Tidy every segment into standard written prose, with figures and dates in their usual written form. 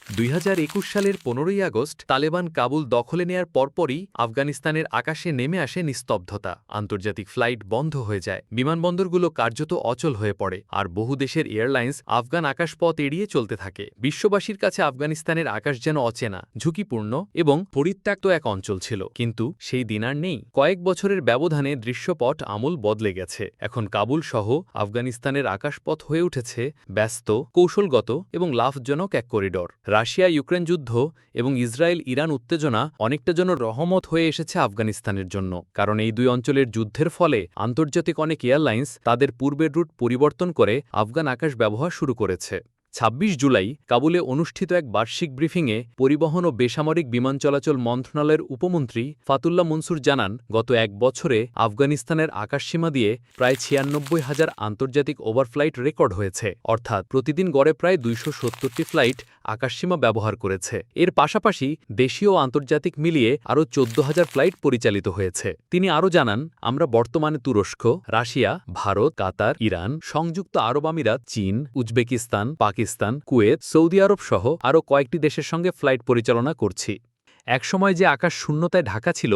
2021 সালের 15ই আগস্ট তালেবান কাবুল দখলে নেয়ার পরপরই আফগানিস্তানের আকাশে নেমে আসে নিস্তব্ধতা। আন্তর্জাতিক ফ্লাইট বন্ধ হয়ে যায়, বিমানবন্দরগুলো কার্যত অচল হয়ে পড়ে, আর বহু দেশের এয়ারলাইন্স আফগান আকাশপথ এড়িয়ে চলতে থাকে। বিশ্ববাসীর কাছে আফগানিস্তানের আকাশ যেন অচেনা, ঝুঁকিপূর্ণ এবং পরিত্যক্ত এক অঞ্চল ছিল। কিন্তু সেই দিন আর নেই। কয়েক বছরের ব্যবধানে দৃশ্যপট আমূল বদলে গেছে। এখন কাবুল সহ আফগানিস্তানের আকাশপথ হয়ে উঠেছে ব্যস্ত, কৌশলগত এবং লাভজনক এক করিডর। রাশিয়া ইউক্রেন যুদ্ধ এবং ইসরায়েল ইরান উত্তেজনা অনেকটা যেন রহমত হয়ে এসেছে আফগানিস্তানের জন্য, কারণ এই দুই অঞ্চলের যুদ্ধের ফলে আন্তর্জাতিক অনেক এয়ারলাইন্স তাদের পূর্বের রুট পরিবর্তন করে আফগান আকাশ ব্যবহার শুরু করেছে। ২৬ জুলাই কাবুলে অনুষ্ঠিত এক বার্ষিক ব্রিফিংয়ে পরিবহন ও বেসামরিক বিমান চলাচল মন্ত্রণালয়ের উপমন্ত্রী ফাতুল্লাহ মনসুর জানান, গত এক বছরে আফগানিস্তানের আকাশসীমা দিয়ে প্রায় ৯৬,০০০ আন্তর্জাতিক ওভারফ্লাইট রেকর্ড হয়েছে, অর্থাৎ প্রতিদিন গড়ে প্রায় ২৭০টি ফ্লাইট আকাশসীমা ব্যবহার করেছে। এর পাশাপাশি দেশীয় ও আন্তর্জাতিক মিলিয়ে আরও ১৪,০০০ ফ্লাইট পরিচালিত হয়েছে। তিনি আরও জানান, আমরা বর্তমানে তুরস্ক, রাশিয়া, ভারত, কাতার, ইরান, সংযুক্ত আরব আমিরাত, চীন, উজবেকিস্তান, পাকিস্তান, কুয়েত, সৌদি আরব সহ আরও কয়েকটি দেশের সঙ্গে ফ্লাইট পরিচালনা করছি। একসময় যে আকাশ শূন্যতায় ঢাকা ছিল,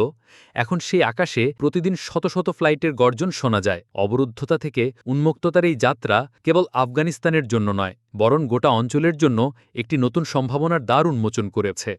এখন সেই আকাশে প্রতিদিন শত শত ফ্লাইটের গর্জন শোনা যায়। অবরুদ্ধতা থেকে উন্মুক্ততার এই যাত্রা কেবল আফগানিস্তানের জন্য নয়, বরং গোটা অঞ্চলের জন্য একটি নতুন সম্ভাবনার দ্বার উন্মোচন করেছে।